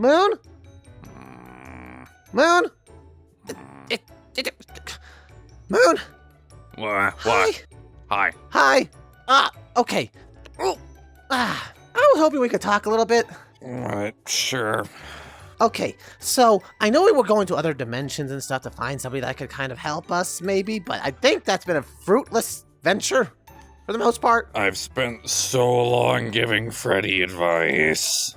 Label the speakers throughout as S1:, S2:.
S1: Moon? Moon? Moon?
S2: What? Hi.
S1: Hi. Okay. I was hoping we could talk a little bit.
S2: Sure.
S1: Okay, so I know we were going to other dimensions and stuff to find somebody that could kind of help us, maybe, but I think that's been a fruitless venture for the most part.
S2: I've spent so long giving Freddy advice.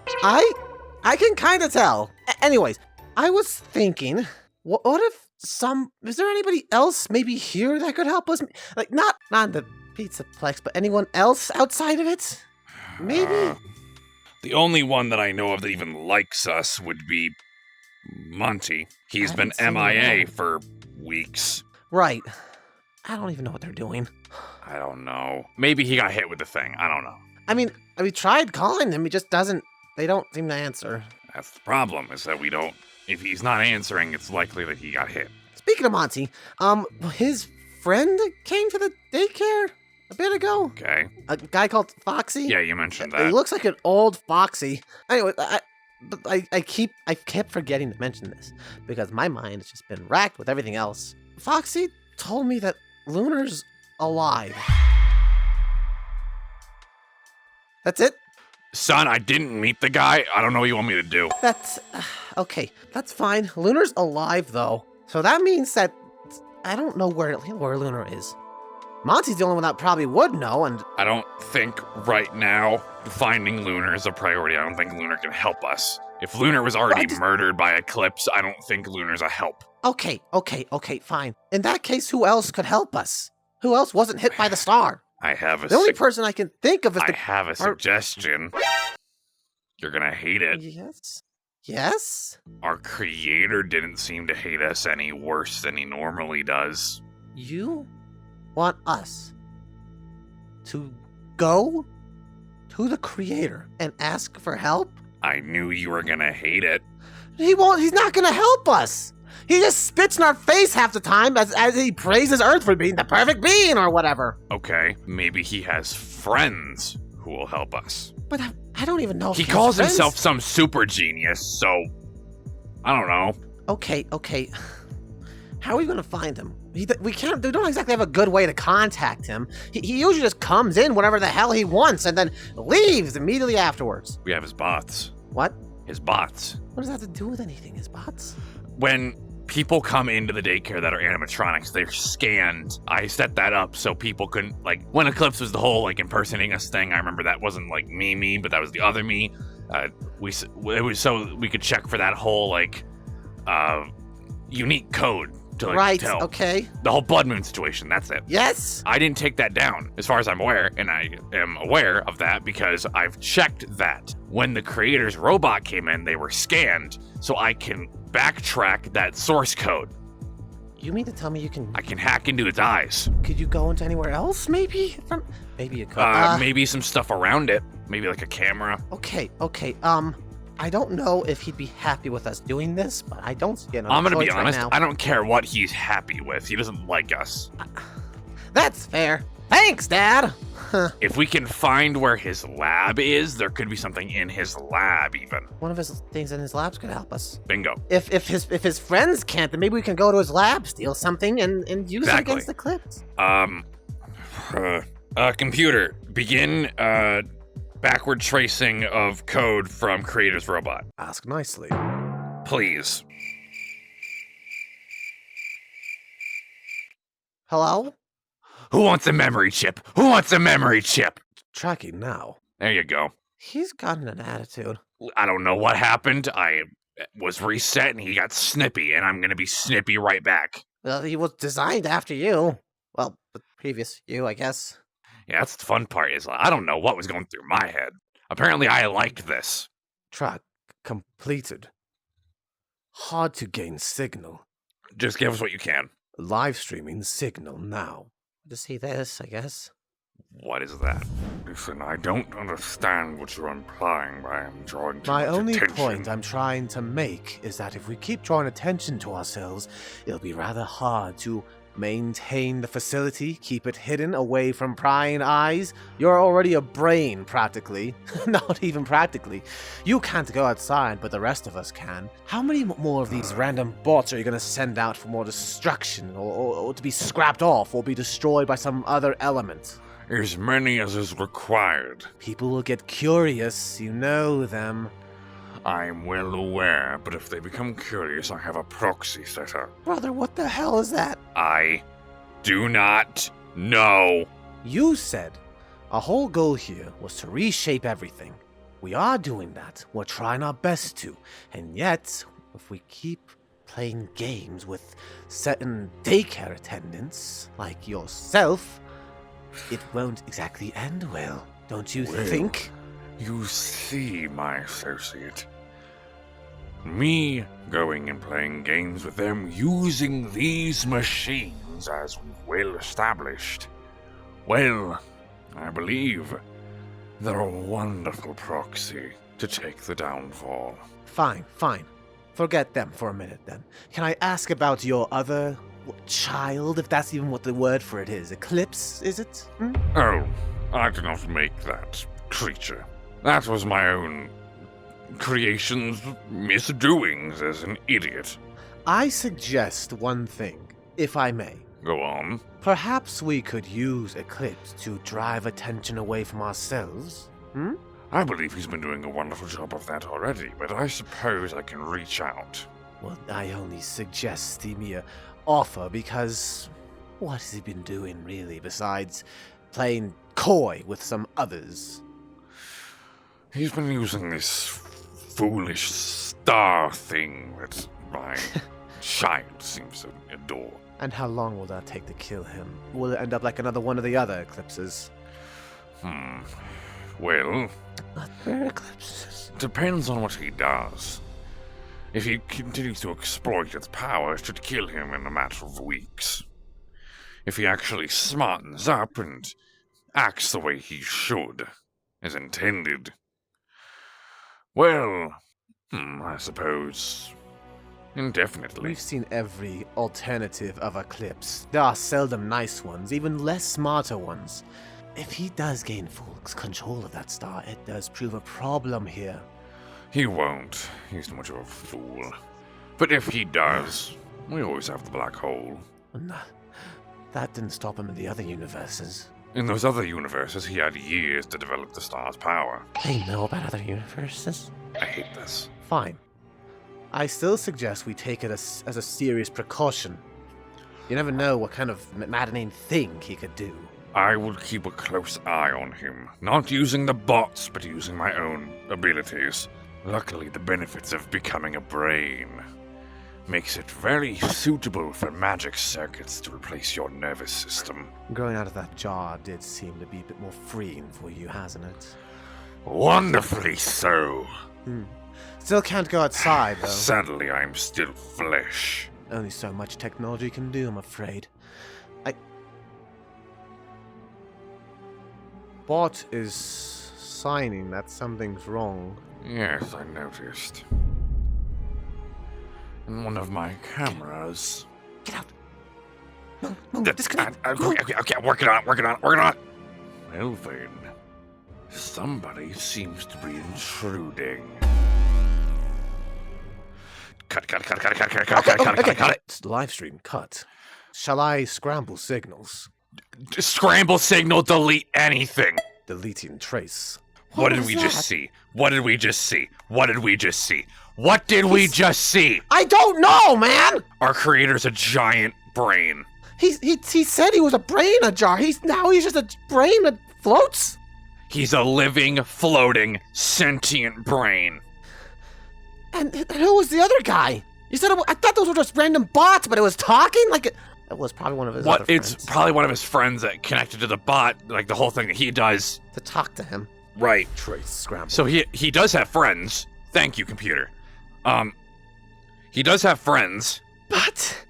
S1: I can kind of tell. Anyways, I was thinking, what if is there anybody else maybe here that could help us? Like, not the Pizzaplex, but anyone else outside of it? Maybe?
S2: The only one that I know of that even likes us would be Monty. He's been MIA for weeks.
S1: Right. I don't even know what they're doing.
S2: I don't know. Maybe he got hit with the thing. I don't know.
S1: I mean, we tried calling him. He just doesn't. They don't seem to answer.
S2: That's the problem, is that we don't. If he's not answering, it's likely that he got hit.
S1: Speaking of Monty, his friend came to the daycare a bit ago.
S2: Okay.
S1: A guy called Foxy.
S2: Yeah, you mentioned that.
S1: He looks like an old Foxy. Anyway, I kept forgetting to mention this because my mind has just been racked with everything else. Foxy told me that Lunar's alive. That's it?
S2: Son, I didn't meet the guy. I don't know what you want me to do.
S1: That's okay. That's fine. Lunar's alive though, so that means that I don't know where Lunar is. Monty's the only one that probably would know, and
S2: I don't think right now finding Lunar is a priority. I don't think Lunar can help us. If Lunar was already murdered by Eclipse, I don't think Lunar's a help.
S1: Okay, fine. In that case, who else could help us? Who else wasn't hit by the star?
S2: I have a
S1: The only person I can think of is
S2: I have a suggestion. You're gonna hate it.
S1: Yes?
S2: Our creator didn't seem to hate us any worse than he normally does.
S1: You want us to go to the creator and ask for help?
S2: I knew you were gonna hate it.
S1: He's not gonna help us. He just spits in our face half the time as he praises Earth for being the perfect being or whatever.
S2: Okay, maybe he has friends who will help us.
S1: But I don't even know if
S2: he calls himself some super genius, so I don't know.
S1: Okay. How are we gonna find him? We don't exactly have a good way to contact him. He usually just comes in whenever the hell he wants and then leaves immediately afterwards.
S2: We have his bots.
S1: What?
S2: His bots.
S1: What does that have to do with anything, his bots?
S2: When people come into the daycare that are animatronics, they're scanned. I set that up so people couldn't, like, when Eclipse was the whole, like, impersonating us thing, I remember that wasn't, like, me, but that was the other me. It was so we could check for that whole, like, unique code to, like, tell.
S1: Okay.
S2: The whole Blood Moon situation, that's it.
S1: Yes?
S2: I didn't take that down, as far as I'm aware, and I am aware of that because I've checked that. When the creator's robot came in, they were scanned, so I can backtrack that source code.
S1: You mean to tell me you can...
S2: I can hack into its eyes.
S1: Could you go into anywhere else, maybe? Maybe you could.
S2: Maybe some stuff around it. Maybe like a camera.
S1: Okay. I don't know if he'd be happy with us doing this, but I don't see another
S2: I'm gonna be
S1: choice right
S2: honest,
S1: now.
S2: I don't care what he's happy with. He doesn't like us.
S1: That's fair. Thanks, Dad!
S2: If we can find where his lab is, there could be something in his lab even.
S1: One of his things in his labs could help us.
S2: Bingo.
S1: If his friends can't, then maybe we can go to his lab, steal something, and use it against Eclipse.
S2: Computer, begin backward tracing of code from creator's robot.
S1: Ask nicely.
S2: Please.
S1: Hello?
S2: Who wants a memory chip? Who wants a memory chip?
S1: Tracking now.
S2: There you go.
S1: He's gotten an attitude.
S2: I don't know what happened. I was reset and he got snippy, and I'm gonna be snippy right back.
S1: Well, he was designed after you. Well, the previous you, I guess.
S2: Yeah, that's the fun part, is I don't know what was going through my head. Apparently I liked this.
S1: Track completed. Hard to gain signal.
S2: Just give us what you can.
S1: Live streaming signal now. To see this, I guess.
S2: What is that? Listen, I don't understand what you're implying by I'm drawing too
S1: My
S2: much
S1: only
S2: attention.
S1: point I'm trying to make is that if we keep drawing attention to ourselves, it'll be rather hard to maintain the facility, keep it hidden away from prying eyes. You're already a brain, practically. Not even practically. You can't go outside, but the rest of us can. How many more of these random bots are you gonna send out for more destruction, or to be scrapped off, or be destroyed by some other element?
S2: As many as is required.
S1: People will get curious, you know them.
S2: I'm well aware, but if they become curious, I have a proxy set up.
S1: Brother, what the hell is that?
S2: I do not know.
S1: You said our whole goal here was to reshape everything. We are doing that. We're trying our best to. And yet, if we keep playing games with certain daycare attendants, like yourself, it won't exactly end well, don't you think?
S2: You see, my associate. Me going and playing games with them using these machines as well established. Well, I believe they're a wonderful proxy to take the downfall.
S1: Fine. Forget them for a minute then. Can I ask about your other child, if that's even what the word for it is? Eclipse, is it?
S2: Oh, I did not make that creature. That was my own creation's misdoings as an idiot.
S1: I suggest one thing, if I may.
S2: Go on.
S1: Perhaps we could use Eclipse to drive attention away from ourselves?
S2: I believe he's been doing a wonderful job of that already, but I suppose I can reach out.
S1: Well, I only suggest the mere offer because what has he been doing really besides playing coy with some others?
S2: He's been using this foolish star thing that my child seems to adore.
S1: And how long will that take to kill him? Will it end up like another one of the other eclipses?
S2: Well,
S1: Other eclipses?
S2: depends on what he does. If he continues to exploit its power, it should kill him in a matter of weeks. If he actually smartens up and acts the way he should, as intended, well, I suppose indefinitely.
S1: We've seen every alternative of Eclipse. There are seldom nice ones, even less smarter ones. If he does gain full control of that star, it does prove a problem here.
S2: He won't. He's too much of a fool. But if he does, we always have the black hole.
S1: And that didn't stop him in the other universes.
S2: In those other universes, he had years to develop the star's power.
S1: They know about other universes?
S2: I hate this.
S1: Fine. I still suggest we take it as a serious precaution. You never know what kind of maddening thing he could do.
S2: I will keep a close eye on him, not using the bots, but using my own abilities. Luckily, the benefits of becoming a brain makes it very suitable for magic circuits to replace your nervous system.
S1: Growing out of that jar did seem to be a bit more freeing for you, hasn't it?
S2: Wonderfully so.
S1: Still can't go outside, though.
S2: Sadly, I'm still flesh.
S1: Only so much technology can do, I'm afraid. Bot is signing that something's wrong.
S2: Yes, I noticed. In one of my cameras.
S1: Get out! No, disconnect!
S2: Okay, working on it. Well then, somebody seems to be intruding. Cut it.
S1: It's live stream cut. Shall I scramble signals?
S2: Scramble signal, delete anything.
S1: Deleting trace.
S2: What did we just see? What did we just see?
S1: I don't know, man!
S2: Our creator's a giant brain.
S1: He said he was a brain ajar. He's just a brain that floats?
S2: He's a living, floating, sentient brain.
S1: And who was the other guy? You said I thought those were just random bots, but it was talking? It was probably one of his other friends.
S2: It's probably one of his friends that connected to the bot, like the whole thing that he does.
S1: To talk to him.
S2: Right.
S1: Trace scramble.
S2: So he does have friends. Thank you, computer. He does have friends.
S1: But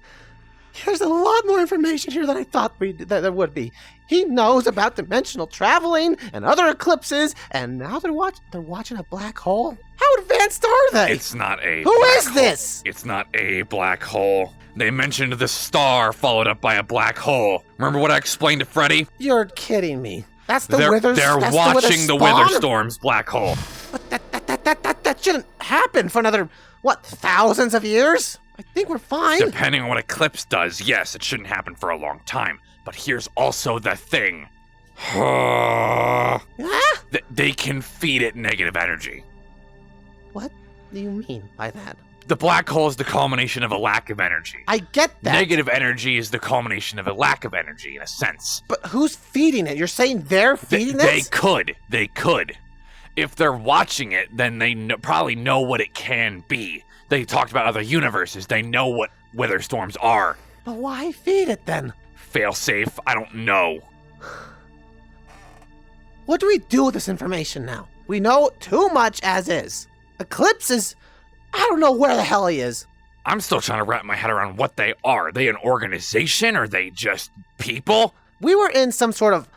S1: there's a lot more information here than I thought that there would be. He knows about dimensional traveling and other eclipses, and now they're watching a black hole? How advanced are they?
S2: It's not a
S1: Who
S2: black
S1: is
S2: hole.
S1: this?
S2: It's not a black hole. They mentioned the star followed up by a black hole. Remember what I explained to Freddy?
S1: You're kidding me. That's the
S2: They're
S1: Withers.
S2: They're
S1: that's
S2: watching the
S1: Wither
S2: Wither
S1: spawn?
S2: Storm's black hole.
S1: But that shouldn't happen for another, thousands of years? I think we're fine.
S2: Depending on what Eclipse does, yes, it shouldn't happen for a long time. But here's also the thing.
S1: Huh?
S2: They can feed it negative energy.
S1: What do you mean by that?
S2: The black hole is the culmination of a lack of energy.
S1: I get that.
S2: Negative energy is the culmination of a lack of energy, in a sense.
S1: But who's feeding it? You're saying they're feeding
S2: They
S1: it?
S2: could. If they're watching it, then they probably know what it can be. They talked about other universes. They know what Wither Storms are.
S1: But why feed it then?
S2: Failsafe, I don't know.
S1: What do we do with this information now? We know too much as is. Eclipse is... I don't know where the hell he is.
S2: I'm still trying to wrap my head around what they are. Are they an organization? Are they just people?
S1: We were in some sort of...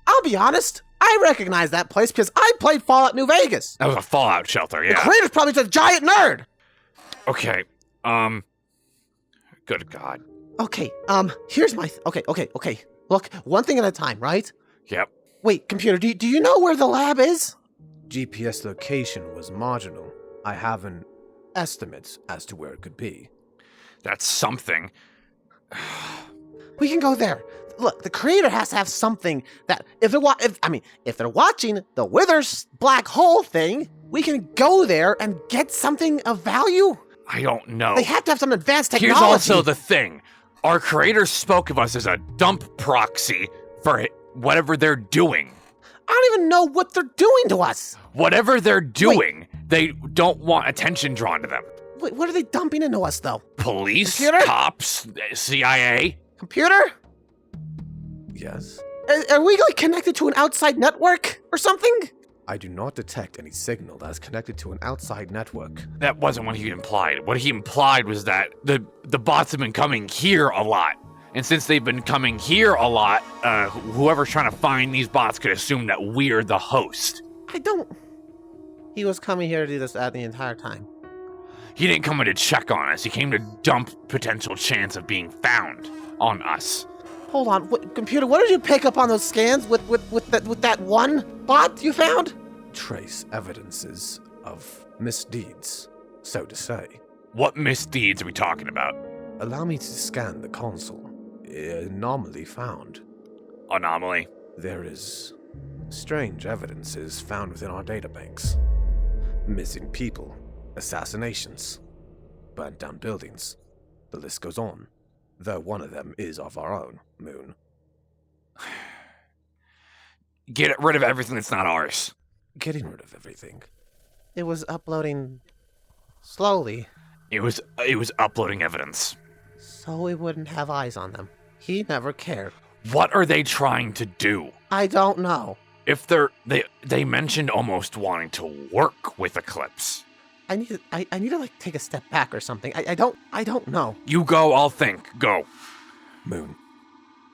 S1: I'll be honest, I recognize that place because I played Fallout New Vegas.
S2: That was a Fallout shelter,
S1: The
S2: yeah.
S1: creator's probably just a giant nerd.
S2: Okay, good God.
S1: Okay, here's my... Okay. Look, one thing at a time, right?
S2: Yep.
S1: Wait, computer, do you know where the lab is?
S3: GPS location was marginal. I have an estimate as to where it could be.
S2: That's something.
S1: We can go there. Look, the creator has to have something that if they're watching the Withers black hole thing, we can go there and get something of value.
S2: I don't know.
S1: They have to have some advanced technology.
S2: Here's also the thing. Our creator spoke of us as a dump proxy for whatever they're doing.
S1: I don't even know what they're doing to us.
S2: Whatever they're doing, they don't want attention drawn to them.
S1: Wait, what are they dumping into us, though?
S2: Police,
S1: Computer?
S2: cops, CIA.
S1: Computer?
S3: Yes?
S1: Are we like connected to an outside network or something?
S3: I do not detect any signal that is connected to an outside network.
S2: That wasn't what he implied. What he implied was that the bots have been coming here a lot. And since they've been coming here a lot, whoever's trying to find these bots could assume that we're the host.
S1: He was coming here to do this the entire time.
S2: He didn't come in to check on us. He came to dump potential chance of being found on us.
S1: Hold on, computer, what did you pick up on those scans with that one bot you found?
S3: Trace evidences of misdeeds, so to say.
S2: What misdeeds are we talking about?
S3: Allow me to scan the console. Anomaly found.
S2: Anomaly.
S3: There is strange evidences found within our databanks. Missing people, assassinations, burnt down buildings. The list goes on, though one of them is of our own, Moon.
S2: Get rid of everything that's not ours.
S3: Getting rid of everything.
S1: It was uploading slowly,
S2: It was uploading evidence.
S1: so we wouldn't have eyes on them. He never cared.
S2: What are they trying to do?
S1: I don't know.
S2: If they mentioned almost wanting to work with Eclipse.
S1: I need to like take a step back or something. I don't know.
S2: You go, I'll think. Go.
S3: Moon,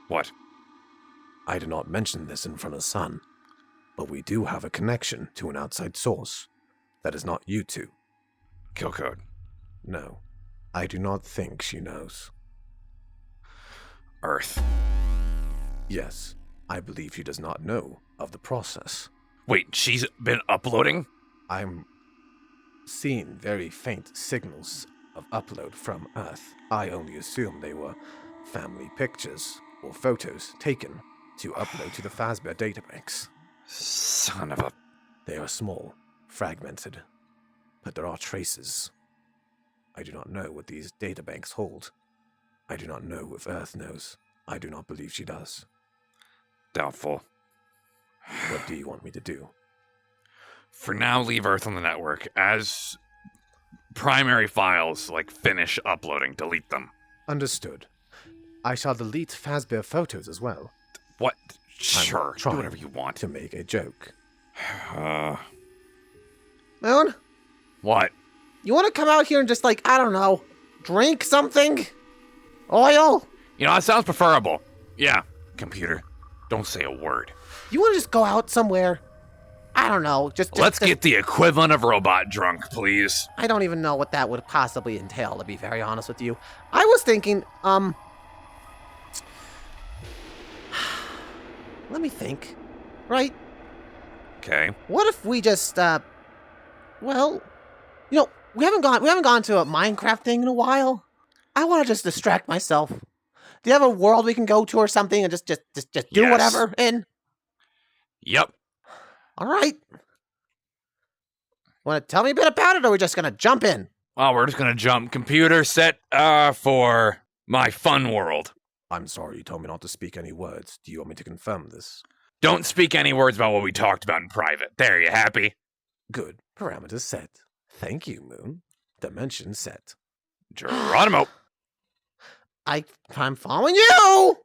S2: What?
S3: I did not mention this in front of Sun, but we do have a connection to an outside source. That is not you two.
S2: Kill code.
S3: No, I do not think she knows.
S2: Earth.
S3: Yes, I believe she does not know of the process.
S2: Wait, she's been uploading?
S3: I'm seeing very faint signals of upload from Earth. I only assume they were family pictures or photos taken to upload to the Fazbear databanks.
S2: Son of a...
S3: They are small, fragmented, but there are traces. I do not know what these databanks hold. I do not know if Earth knows. I do not believe she does.
S2: Doubtful.
S3: What do you want me to do?
S2: For now, leave Earth on the network. As primary files, like, finish uploading, delete them.
S3: Understood. I shall delete Fazbear photos as well.
S2: What? Sure, do
S3: trying
S2: whatever you want.
S3: to make a joke.
S1: Moon,
S2: What?
S1: you want to come out here and just like, I don't know, drink something? Oil?
S2: You know, that sounds preferable. Yeah, Computer, don't say a word.
S1: You want to just go out somewhere? I don't know.
S2: Let's get the equivalent of robot drunk, please.
S1: I don't even know what that would possibly entail, to be very honest with you. I was thinking, let me think. Right?
S2: Okay.
S1: What if we just, well, you know, we haven't gone to a Minecraft thing in a while. I want to just distract myself. Do you have a world we can go to or something and just do
S2: Yes.
S1: whatever in?
S2: Yep.
S1: All right. Want to tell me a bit about it, or are we just gonna jump in?
S2: Oh, we're just gonna jump. Computer set for my fun world.
S3: I'm sorry you told me not to speak any words. Do you want me to confirm this?
S2: Don't speak any words about what we talked about in private. There, you happy?
S3: Good. Parameters set. Thank you, Moon. Dimension set.
S2: Geronimo.
S1: I'm following you!